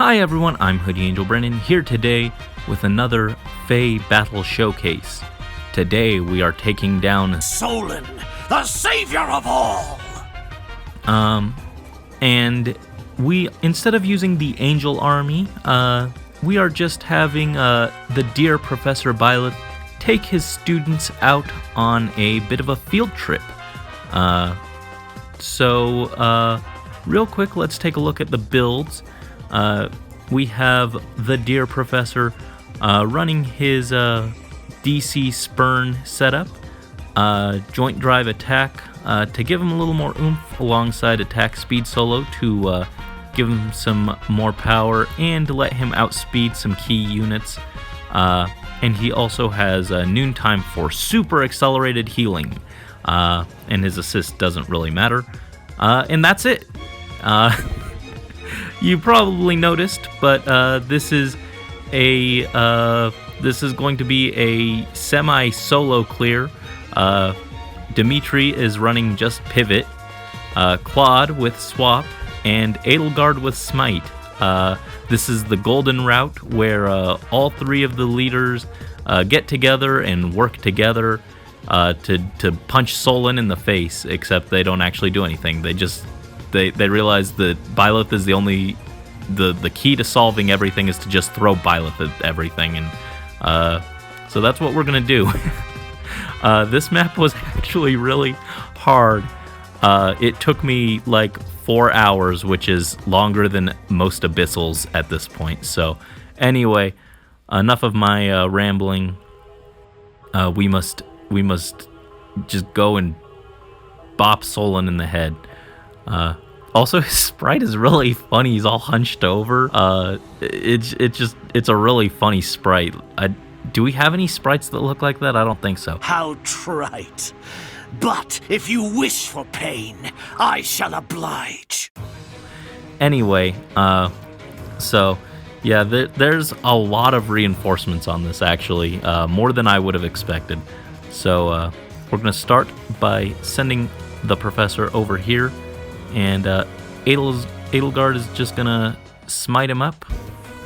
Hi everyone, I'm Hoodie Angel Brennan here today with another Fae Battle Showcase. Today we are taking down Solon, the savior of all! And we, instead of using the Angel Army, we are just having the dear Professor Byleth take his students out on a bit of a field trip. So real quick, let's take a look at the builds. We have the dear Professor running his DC Spurn setup, joint drive attack to give him a little more oomph, alongside attack speed solo to give him some more power and let him outspeed some key units. And he also has noontime for super accelerated healing, and his assist doesn't really matter. And that's it. You probably noticed, but this is going to be a semi-solo clear. Dimitri is running just pivot, Claude with swap, and Edelgard with smite. This is the golden route where all three of the leaders get together and work together to punch Solon in the face, except they don't actually do anything. They realize that Byleth is the key to solving everything is to just throw Byleth at everything, and so that's what we're gonna do. This map was actually really hard. It took me like 4 hours, which is longer than most abyssals at this point. So anyway, enough of my rambling. We must just go and bop Solon in the head. Also, his sprite is really funny. He's all hunched over. It's a really funny sprite. Do we have any sprites that look like that? I don't think so. How trite. But if you wish for pain, I shall oblige. Anyway, so yeah, there's a lot of reinforcements on this, actually, more than I would have expected. So we're gonna start by sending the professor over here. And Edelgard is just gonna smite him up.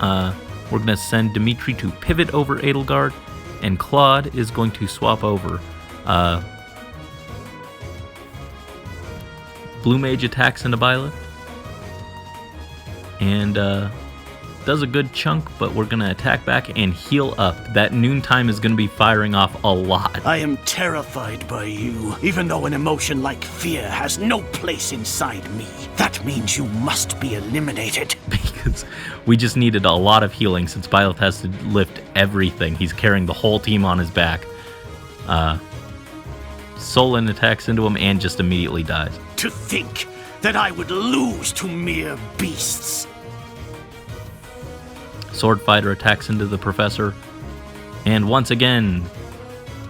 We're gonna send Dimitri to pivot over Edelgard, and Claude is going to swap over. Blue Mage attacks into Byleth, and does a good chunk, but we're gonna attack back and heal up. That noontime is gonna be firing off a lot. I am terrified by you, even though an emotion like fear has no place inside me. That means you must be eliminated. Because we just needed a lot of healing since Byleth has to lift everything. He's carrying the whole team on his back. Solon attacks into him and just immediately dies. To think that I would lose to mere beasts. Sword Fighter attacks into the Professor, and once again,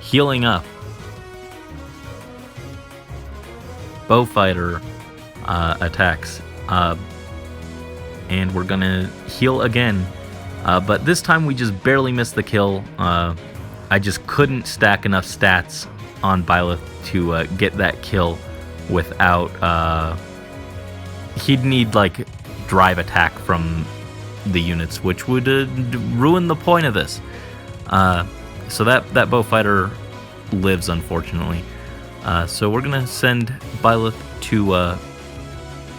healing up. Bow Fighter attacks, and we're gonna heal again, but this time we just barely missed the kill. I just couldn't stack enough stats on Byleth to get that kill without, he'd need like drive attack from the units, which would ruin the point of this. So that bow fighter lives, unfortunately. So we're gonna send Byleth to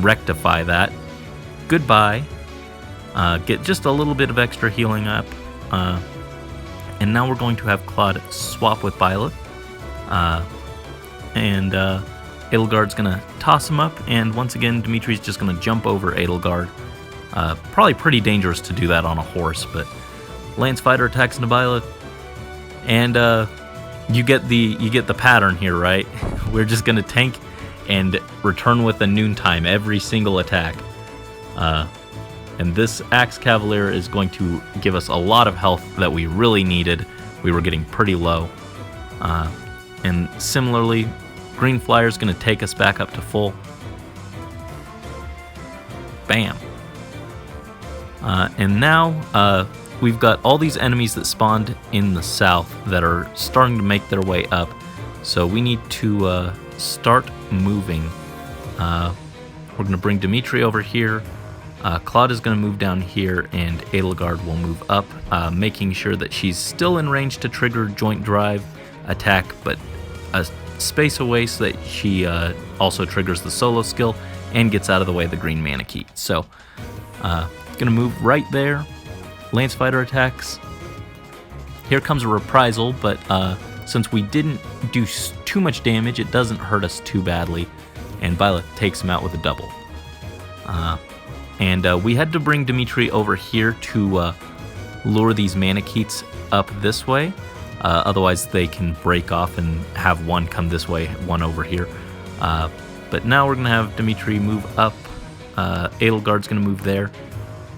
rectify that. Goodbye. Get just a little bit of extra healing up, and now we're going to have Claude swap with Byleth, and Edelgard's gonna toss him up, and once again Dimitri's just gonna jump over Edelgard. Probably pretty dangerous to do that on a horse, but Lance Fighter attacks into Byleth, and you get the pattern here, right? We're just gonna tank and return with a noontime every single attack, and this Axe Cavalier is going to give us a lot of health that we really needed. We were getting pretty low, and similarly, Green Flyer is gonna take us back up to full. Bam. And now we've got all these enemies that spawned in the south that are starting to make their way up. So we need to start moving. We're going to bring Dimitri over here. Claude is going to move down here, and Edelgard will move up, making sure that she's still in range to trigger Joint Drive attack, but a space away so that she also triggers the solo skill and gets out of the way of the green Manakee. So, gonna move right there. Lance Fighter attacks. Here comes a reprisal, but since we didn't do too much damage, it doesn't hurt us too badly, and Byleth takes him out with a double. And we had to bring Dimitri over here to lure these Manakeets up this way. Otherwise, they can break off and have one come this way, one over here. But now we're going to have Dimitri move up. Edelgard's going to move there.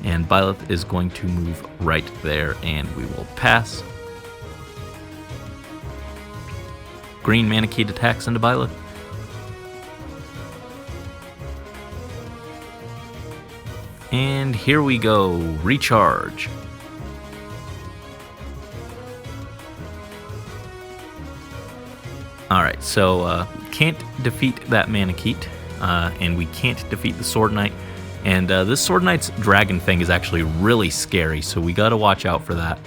And Byleth is going to move right there, and we will pass. Green Manakeet attacks into Byleth. And here we go. Recharge. Alright, so can't defeat that Manakeet, and we can't defeat the Sword Knight. And this Sword Knight's Dragon Fang is actually really scary, so we gotta watch out for that.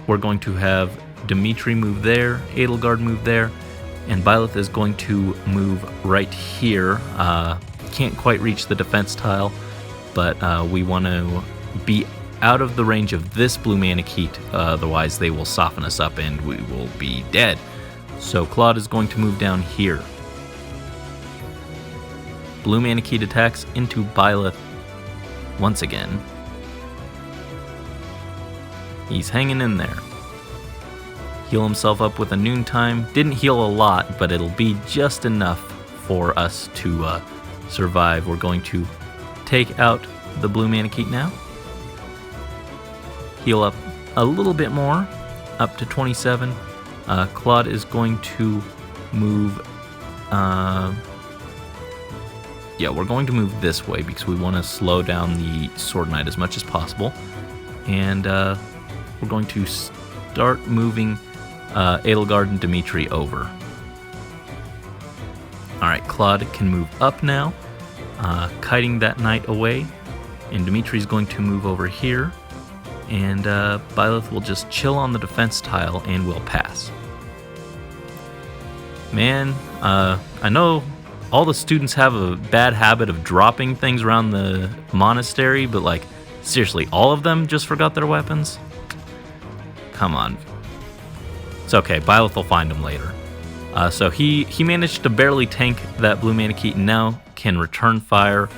We're going to have Dimitri move there, Edelgard move there, and Byleth is going to move right here. Can't quite reach the defense tile, but we want to be out of the range of this blue Manakeet, otherwise they will soften us up and we will be dead. So Claude is going to move down here. Blue Manakeet attacks into Byleth once again. He's hanging in there. Heal himself up with a noontime. Didn't heal a lot, but it'll be just enough for us to survive. We're going to take out the blue Manakeet now. Heal up a little bit more, up to 27. Claude is going to move... yeah, we're going to move this way because we want to slow down the Sword Knight as much as possible. And we're going to start moving Edelgard and Dimitri over. Alright, Claude can move up now, kiting that knight away. And Dimitri's going to move over here. And Byleth will just chill on the defense tile and we'll pass. Man, I know all the students have a bad habit of dropping things around the monastery, but like, seriously, all of them just forgot their weapons? Come on. It's okay, Byleth will find them later. So he managed to barely tank that blue Manakeet and now can return fire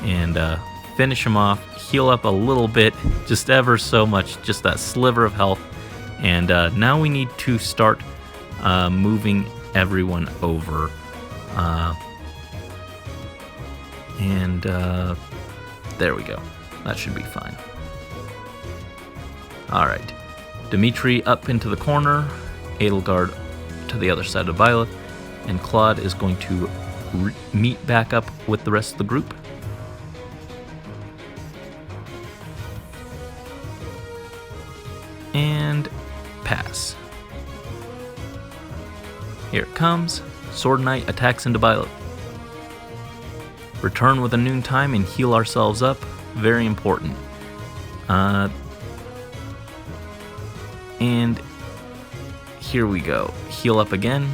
and finish him off, heal up a little bit, just ever so much, just that sliver of health. And now we need to start moving everyone over. And there we go. That should be fine. Alright. Dimitri up into the corner, Edelgard to the other side of Byleth, and Claude is going to meet back up with the rest of the group. And pass. Here it comes. Sword Knight attacks into Byleth. Return with a noontime and heal ourselves up. Very important. And here we go. Heal up again.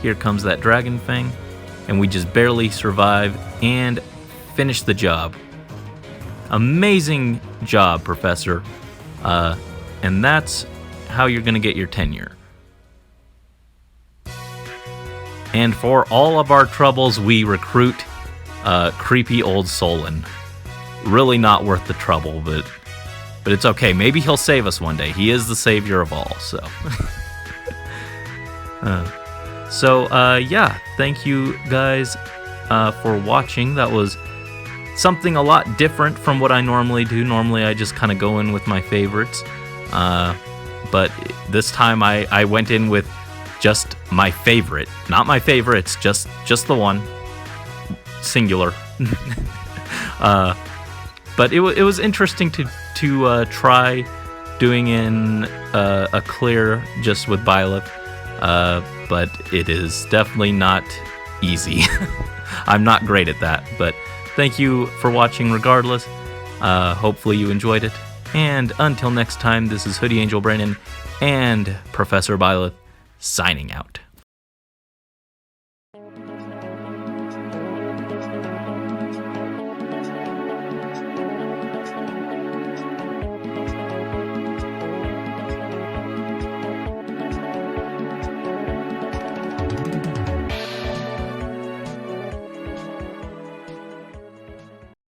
Here comes that Dragon Fang. And we just barely survive and finish the job. Amazing job, Professor. And that's how you're going to get your tenure. And for all of our troubles, we recruit creepy old Solon. Really not worth the trouble, but it's okay. Maybe he'll save us one day. He is the savior of all, so. Yeah, thank you guys for watching. That was something a lot different from what I normally do. Normally, I just kind of go in with my favorites. But this time, I went in with just my favorite. Not my favorites, just the one. Singular. But it was interesting to try doing in a clear just with Byleth. But it is definitely not easy. I'm not great at that, but thank you for watching regardless. Hopefully you enjoyed it. And until next time, this is Hoodie Angel Brandon and Professor Byleth signing out.